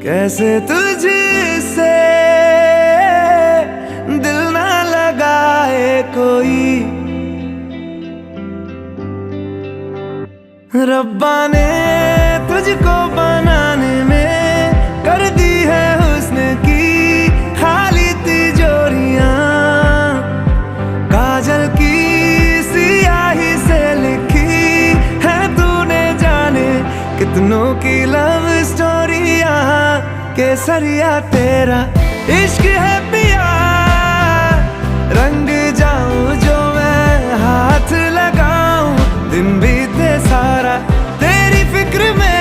कैसे तुझसे दिल ना लगाए कोई। रब्बा ने तुझको बनाने में कर दी है हुस्न की खाली तिजोरियां। काजल की सियाही से लिखी है तूने जाने कितनों की लव स्टोरियां। केसरिया तेरा इश्क है पिया, रंग जाऊं जो मैं हाथ लगाऊं। दिन बीते सारा तेरी फिक्र में